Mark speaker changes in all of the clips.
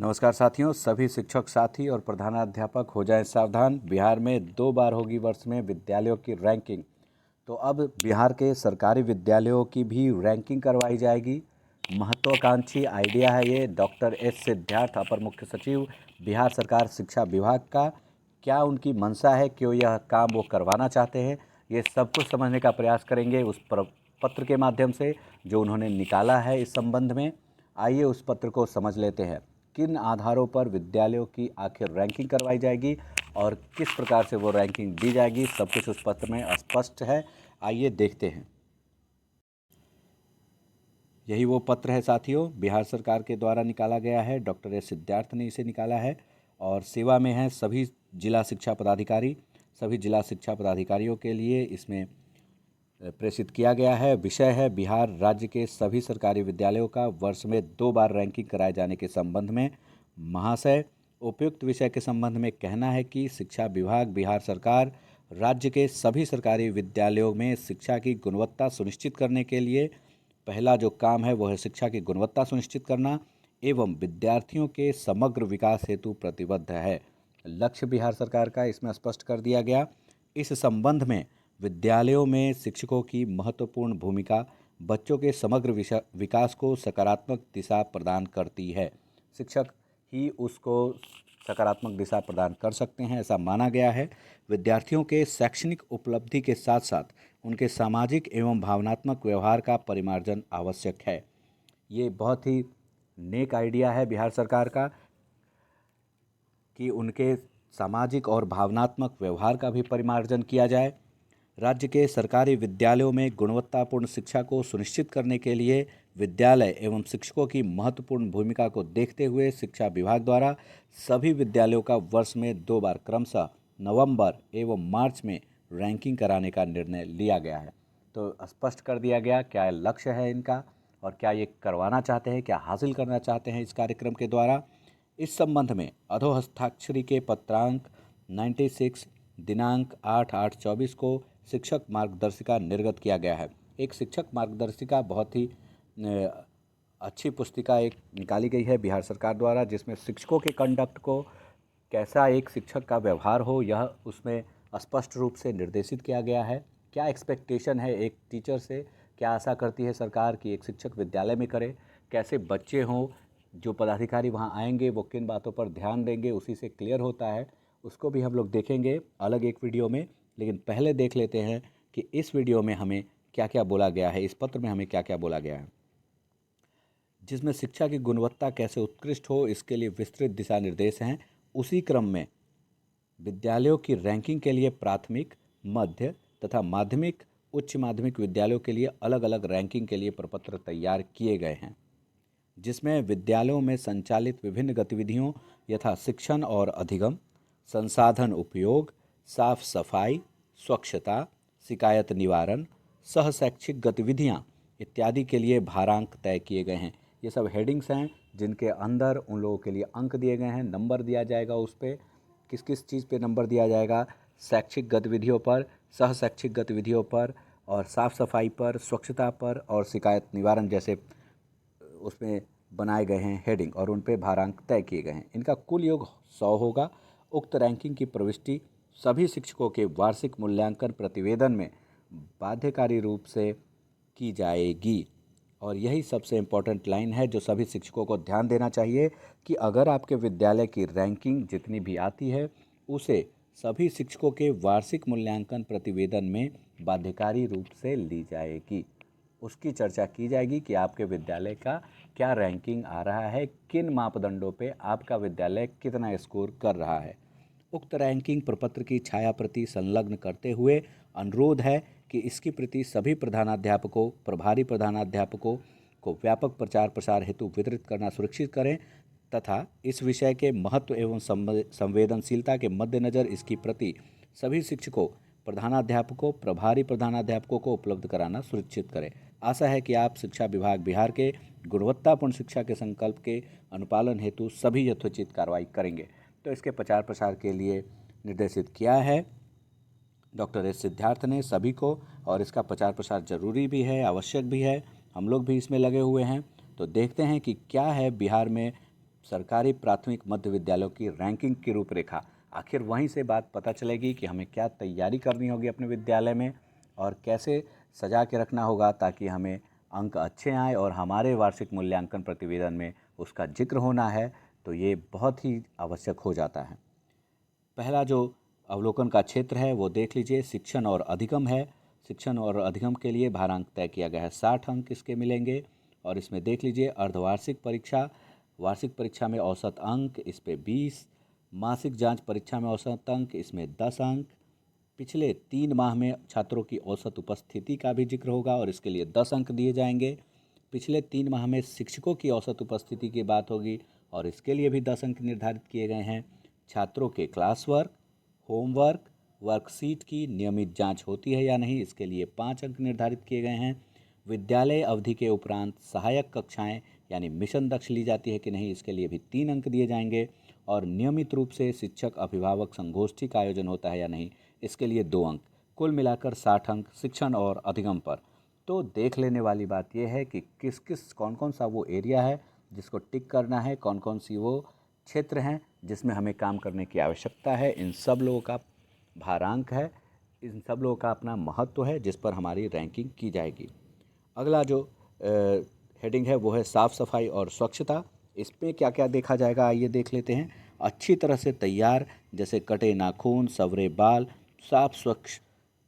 Speaker 1: नमस्कार साथियों, सभी शिक्षक साथी और प्रधानाध्यापक हो जाएं सावधान। बिहार में 2 बार होगी वर्ष में विद्यालयों की रैंकिंग। तो अब बिहार के सरकारी विद्यालयों की भी रैंकिंग करवाई जाएगी। महत्वाकांक्षी आइडिया है ये। डॉक्टर एस सिद्धार्थ, अपर मुख्य सचिव बिहार सरकार शिक्षा विभाग का, क्या उनकी मंशा है, क्यों यह काम वो करवाना चाहते हैं, ये सब कुछ समझने का प्रयास करेंगे उस पत्र के माध्यम से जो उन्होंने निकाला है इस संबंध में। आइए उस पत्र को समझ लेते हैं। किन आधारों पर विद्यालयों की आखिर रैंकिंग करवाई जाएगी और किस प्रकार से वो रैंकिंग दी जाएगी, सब कुछ उस पत्र में स्पष्ट है। आइए देखते हैं। यही वो पत्र है साथियों, बिहार सरकार के द्वारा निकाला गया है। डॉक्टर एस सिद्धार्थ ने इसे निकाला है और सेवा में है सभी जिला शिक्षा पदाधिकारी। सभी जिला शिक्षा पदाधिकारियों के लिए इसमें प्रेषित किया गया है। विषय है बिहार राज्य के सभी सरकारी विद्यालयों का वर्ष में 2 बार रैंकिंग कराए जाने के संबंध में। महाशय, उपयुक्त विषय के संबंध में कहना है कि शिक्षा विभाग बिहार सरकार राज्य के सभी सरकारी विद्यालयों में शिक्षा की गुणवत्ता सुनिश्चित करने के लिए पहला जो काम है वो है शिक्षा की गुणवत्ता सुनिश्चित करना एवं विद्यार्थियों के समग्र विकास हेतु प्रतिबद्ध है। लक्ष्य बिहार सरकार का इसमें स्पष्ट कर दिया गया। इस संबंध में विद्यालयों में शिक्षकों की महत्वपूर्ण भूमिका बच्चों के समग्र विकास को सकारात्मक दिशा प्रदान करती है। शिक्षक ही उसको सकारात्मक दिशा प्रदान कर सकते हैं, ऐसा माना गया है। विद्यार्थियों के शैक्षणिक उपलब्धि के साथ साथ उनके सामाजिक एवं भावनात्मक व्यवहार का परिमार्जन आवश्यक है। ये बहुत ही नेक आइडिया है बिहार सरकार का कि उनके सामाजिक और भावनात्मक व्यवहार का भी परिमार्जन किया जाए। राज्य के सरकारी विद्यालयों में गुणवत्तापूर्ण शिक्षा को सुनिश्चित करने के लिए विद्यालय एवं शिक्षकों की महत्वपूर्ण भूमिका को देखते हुए शिक्षा विभाग द्वारा सभी विद्यालयों का वर्ष में 2 बार क्रमशः नवंबर एवं मार्च में रैंकिंग कराने का निर्णय लिया गया है। तो स्पष्ट कर दिया गया क्या लक्ष्य है इनका और क्या ये करवाना चाहते हैं, क्या हासिल करना चाहते हैं इस कार्यक्रम के द्वारा। इस संबंध में अधोहस्ताक्षरी के पत्रांक 96 दिनांक 8/8/24 को शिक्षक मार्गदर्शिका निर्गत किया गया है। एक शिक्षक मार्गदर्शिका बहुत ही अच्छी पुस्तिका एक निकाली गई है बिहार सरकार द्वारा, जिसमें शिक्षकों के कंडक्ट को, कैसा एक शिक्षक का व्यवहार हो, यह उसमें स्पष्ट रूप से निर्देशित किया गया है। क्या एक्सपेक्टेशन है एक टीचर से, क्या आशा करती है सरकार कि एक शिक्षक विद्यालय में करे, कैसे बच्चे हों, जो पदाधिकारी वहाँ आएंगे वो किन बातों पर ध्यान देंगे, उसी से क्लियर होता है। उसको भी हम लोग देखेंगे अलग एक वीडियो में, लेकिन पहले देख लेते हैं कि इस वीडियो में हमें क्या क्या बोला गया है, इस पत्र में हमें क्या क्या बोला गया है, जिसमें शिक्षा की गुणवत्ता कैसे उत्कृष्ट हो इसके लिए विस्तृत दिशा निर्देश हैं। उसी क्रम में विद्यालयों की रैंकिंग के लिए प्राथमिक, मध्य तथा माध्यमिक, उच्च माध्यमिक विद्यालयों के लिए अलग अलग रैंकिंग के लिए प्रपत्र तैयार किए गए हैं, जिसमें विद्यालयों में संचालित विभिन्न गतिविधियों यथा शिक्षण और अधिगम, संसाधन उपयोग, साफ सफाई, स्वच्छता, शिकायत निवारण, सह शैक्षिक गतिविधियां इत्यादि के लिए भारांक तय किए गए हैं। ये सब हेडिंग्स हैं जिनके अंदर उन लोगों के लिए अंक दिए गए हैं, नंबर दिया जाएगा उस पर, किस किस चीज़ पे नंबर दिया जाएगा, शैक्षिक गतिविधियों पर, सह शैक्षिक गतिविधियों पर और साफ सफाई पर, स्वच्छता पर और शिकायत निवारण जैसे उसमें बनाए गए हैं हेडिंग और उन पे भारांक तय किए गए हैं। इनका कुल योग 100 होगा। उक्त रैंकिंग की प्रविष्टि सभी शिक्षकों के वार्षिक मूल्यांकन प्रतिवेदन में बाध्यकारी रूप से की जाएगी। और यही सबसे इम्पोर्टेंट लाइन है जो सभी शिक्षकों को ध्यान देना चाहिए कि अगर आपके विद्यालय की रैंकिंग जितनी भी आती है उसे सभी शिक्षकों के वार्षिक मूल्यांकन प्रतिवेदन में बाध्यकारी रूप से ली जाएगी। उसकी चर्चा की जाएगी कि आपके विद्यालय का क्या रैंकिंग आ रहा है, किन मापदंडों पे आपका विद्यालय कितना स्कोर कर रहा है। उक्त रैंकिंग प्रपत्र की छाया प्रति संलग्न करते हुए अनुरोध है कि इसकी प्रति सभी प्रधानाध्यापकों, प्रभारी प्रधानाध्यापकों को व्यापक प्रचार प्रसार हेतु वितरित करना सुनिश्चित करें तथा इस विषय के महत्व एवं संवेदनशीलता के मद्देनज़र इसकी प्रति सभी शिक्षकों, प्रधानाध्यापकों, प्रभारी प्रधानाध्यापकों को उपलब्ध कराना सुनिश्चित करें। आशा है कि आप शिक्षा विभाग बिहार के गुणवत्तापूर्ण शिक्षा के संकल्प के अनुपालन हेतु सभी यथोचित कार्रवाई करेंगे। तो इसके प्रचार प्रसार के लिए निर्देशित किया है डॉक्टर एस सिद्धार्थ ने सभी को, और इसका प्रचार प्रसार जरूरी भी है, आवश्यक भी है। हम लोग भी इसमें लगे हुए हैं। तो देखते हैं कि क्या है बिहार में सरकारी प्राथमिक मध्य विद्यालयों की रैंकिंग की रूपरेखा। आखिर वहीं से बात पता चलेगी कि हमें क्या तैयारी करनी होगी अपने विद्यालय में और कैसे सजा के रखना होगा ताकि हमें अंक अच्छे आएँ और हमारे वार्षिक मूल्यांकन प्रतिवेदन में उसका जिक्र होना है, तो ये बहुत ही आवश्यक हो जाता है। पहला जो अवलोकन का क्षेत्र है वो देख लीजिए, शिक्षण और अधिगम है। शिक्षण और अधिगम के लिए भारांक तय किया गया है, 60 अंक इसके मिलेंगे। और इसमें देख लीजिए अर्धवार्षिक परीक्षा, वार्षिक परीक्षा में औसत अंक इस पे 20, मासिक जांच परीक्षा में औसत अंक इसमें 10 अंक, पिछले 3 माह में छात्रों की औसत उपस्थिति का भी जिक्र होगा और इसके लिए 10 अंक दिए जाएंगे। पिछले 3 माह में शिक्षकों की औसत उपस्थिति की बात होगी और इसके लिए भी 10 अंक निर्धारित किए गए हैं। छात्रों के क्लास वर्क, होमवर्क, वर्कशीट की नियमित जांच होती है या नहीं, इसके लिए 5 अंक निर्धारित किए गए हैं। विद्यालय अवधि के उपरांत सहायक कक्षाएं यानी मिशन दक्ष ली जाती है कि नहीं, इसके लिए भी 3 अंक दिए जाएंगे। और नियमित रूप से शिक्षक अभिभावक संगोष्ठी का आयोजन होता है या नहीं, इसके लिए 2 अंक। कुल मिलाकर 60 अंक शिक्षण और अधिगम पर। तो देख लेने वाली बात यह है कि किस किस कौन कौन सा वो एरिया है जिसको टिक करना है, कौन कौन सी वो क्षेत्र हैं जिसमें हमें काम करने की आवश्यकता है। इन सब लोगों का भारांक है, इन सब लोगों का अपना महत्व है जिस पर हमारी रैंकिंग की जाएगी। अगला जो हेडिंग है वो है साफ़ सफाई और स्वच्छता। इस पे क्या क्या देखा जाएगा, आइए देख लेते हैं। अच्छी तरह से तैयार, जैसे कटे नाखून, सवरे बाल, साफ स्वच्छ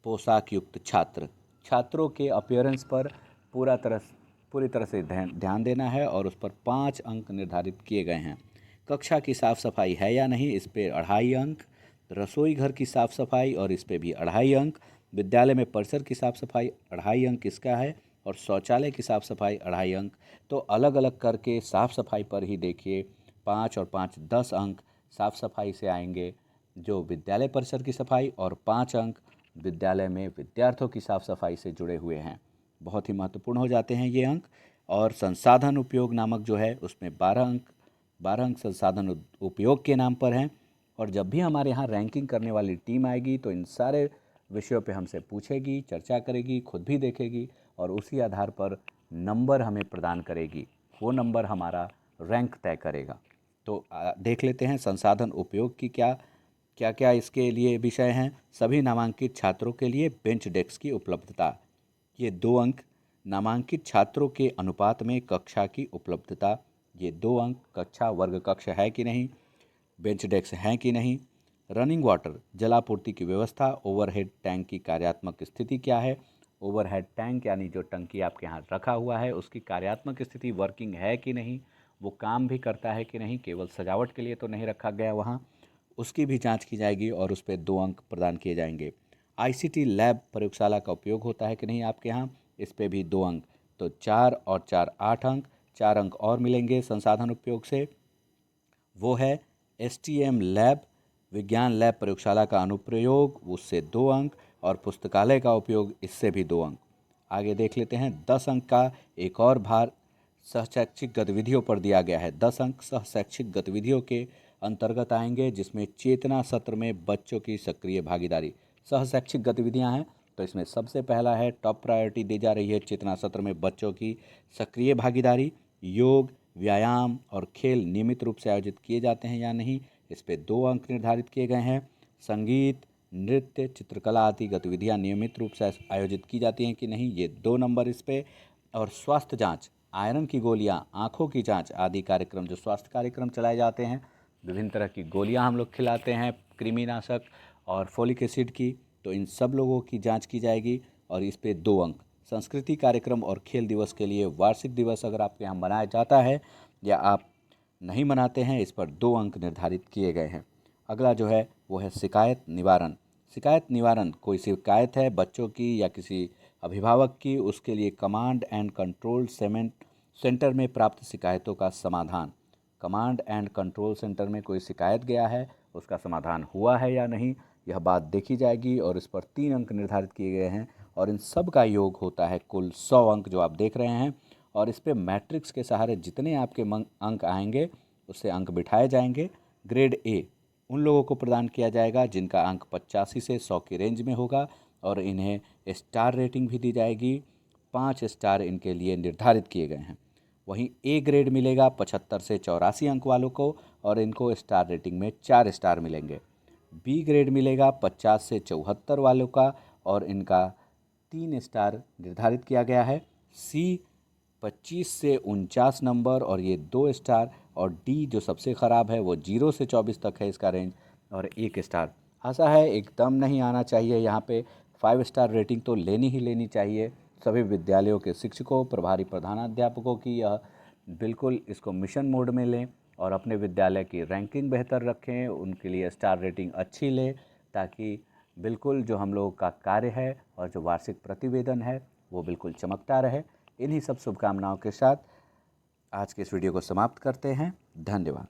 Speaker 1: पोशाक युक्त छात्र। छात्रों के अपीयरेंस पर पूरी तरह से ध्यान देना है और उस पर 5 अंक निर्धारित किए गए हैं। कक्षा की साफ़ सफाई है या नहीं, इस पे 2.5 अंक। रसोई घर की साफ़ सफाई और इस पे भी 2.5 अंक। विद्यालय में परिसर की साफ़ सफाई 2.5 अंक इसका है और शौचालय की साफ़ सफाई 2.5 अंक। तो अलग अलग करके साफ़ सफाई पर ही देखिए 5 और 5 10 अंक साफ़ सफाई से आएंगे जो विद्यालय परिसर की सफाई, और 5 अंक विद्यालय में विद्यार्थियों की साफ़ सफाई से जुड़े हुए हैं। बहुत ही महत्वपूर्ण हो जाते हैं ये अंक। और संसाधन उपयोग नामक जो है उसमें 12 अंक संसाधन उपयोग के नाम पर हैं। और जब भी हमारे यहाँ रैंकिंग करने वाली टीम आएगी तो इन सारे विषयों पे हमसे पूछेगी, चर्चा करेगी, खुद भी देखेगी और उसी आधार पर नंबर हमें प्रदान करेगी। वो नंबर हमारा रैंक तय करेगा। तो देख लेते हैं संसाधन उपयोग की क्या क्या इसके लिए विषय हैं। सभी नामांकित छात्रों के लिए बेंच डेस्क की उपलब्धता, ये 2 अंक। नामांकित छात्रों के अनुपात में कक्षा की उपलब्धता, ये 2 अंक। कक्षा वर्ग कक्ष है कि नहीं, बेंच डेस्क हैं कि नहीं। रनिंग वाटर जलापूर्ति की व्यवस्था, ओवरहेड टैंक की कार्यात्मक स्थिति क्या है। ओवरहेड टैंक यानी जो टंकी आपके यहाँ रखा हुआ है उसकी कार्यात्मक स्थिति वर्किंग है कि नहीं, वो काम भी करता है कि नहीं, केवल सजावट के लिए तो नहीं रखा गया वहाँ, उसकी भी जांच की जाएगी और उस पर 2 अंक प्रदान किए जाएंगे। आईसीटी लैब प्रयोगशाला का उपयोग होता है कि नहीं आपके यहाँ, इस पे भी 2 अंक। तो 4 और 4 8 अंक, 4 अंक और मिलेंगे संसाधन उपयोग से। वो है एसटीएम लैब, विज्ञान लैब प्रयोगशाला का अनुप्रयोग, उससे 2 अंक। और पुस्तकालय का उपयोग, इससे भी 2 अंक। आगे देख लेते हैं 10 अंक का एक और भार सहशैक्षिक गतिविधियों पर दिया गया है। 10 अंक सहशैक्षिक गतिविधियों के अंतर्गत आएंगे जिसमें चेतना सत्र में बच्चों की सक्रिय भागीदारी। सहशैक्षिक गतिविधियां हैं तो इसमें सबसे पहला है, टॉप प्रायोरिटी दी जा रही है चेतना सत्र में बच्चों की सक्रिय भागीदारी। योग, व्यायाम और खेल नियमित रूप से आयोजित किए जाते हैं या नहीं, इस पे 2 अंक निर्धारित किए गए हैं। संगीत, नृत्य, चित्रकला आदि गतिविधियां नियमित रूप से आयोजित की जाती हैं कि नहीं, ये 2 नंबर इस पे। और स्वास्थ्य जांच, आयरन की गोलियां, आँखों की जांच आदि कार्यक्रम, जो स्वास्थ्य कार्यक्रम चलाए जाते हैं, विभिन्न तरह की गोलियां हम लोग खिलाते हैं, कृमिनाशक और फोलिक एसिड की, तो इन सब लोगों की जांच की जाएगी और इस पे 2 अंक। संस्कृति कार्यक्रम और खेल दिवस के लिए वार्षिक दिवस अगर आपके यहाँ मनाया जाता है या आप नहीं मनाते हैं, इस पर 2 अंक निर्धारित किए गए हैं। अगला जो है वो है शिकायत निवारण। शिकायत निवारण, कोई शिकायत है बच्चों की या किसी अभिभावक की, उसके लिए कमांड एंड कंट्रोल सेंटर में प्राप्त शिकायतों का समाधान। कमांड एंड कंट्रोल सेंटर में कोई शिकायत गया है, उसका समाधान हुआ है या नहीं, यह बात देखी जाएगी और इस पर 3 अंक निर्धारित किए गए हैं। और इन सब का योग होता है कुल 100 अंक जो आप देख रहे हैं। और इस पे मैट्रिक्स के सहारे जितने आपके अंक आएंगे उससे अंक बिठाए जाएंगे। ग्रेड ए उन लोगों को प्रदान किया जाएगा जिनका अंक 85 से 100 की रेंज में होगा और इन्हें स्टार रेटिंग भी दी जाएगी। 5 स्टार इनके लिए निर्धारित किए गए हैं। वहीं ए ग्रेड मिलेगा 75 से 84 अंक वालों को और इनको स्टार रेटिंग में 4 स्टार मिलेंगे। बी ग्रेड मिलेगा 50 से 74 वालों का और इनका 3 स्टार निर्धारित किया गया है। सी 25 से 49 नंबर और ये 2 स्टार, और डी जो सबसे ख़राब है वो 0 से 24 तक है इसका रेंज और 1 स्टार। आशा है एकदम नहीं आना चाहिए, यहाँ पे 5 स्टार रेटिंग तो लेनी ही लेनी चाहिए। सभी विद्यालयों के शिक्षकों, प्रभारी प्रधानाध्यापकों की यह बिल्कुल इसको मिशन मोड में लें और अपने विद्यालय की रैंकिंग बेहतर रखें, उनके लिए स्टार रेटिंग अच्छी लें, ताकि बिल्कुल जो हम लोगों का कार्य है और जो वार्षिक प्रतिवेदन है वो बिल्कुल चमकता रहे। इन्हीं सब शुभकामनाओं के साथ आज के इस वीडियो को समाप्त करते हैं। धन्यवाद।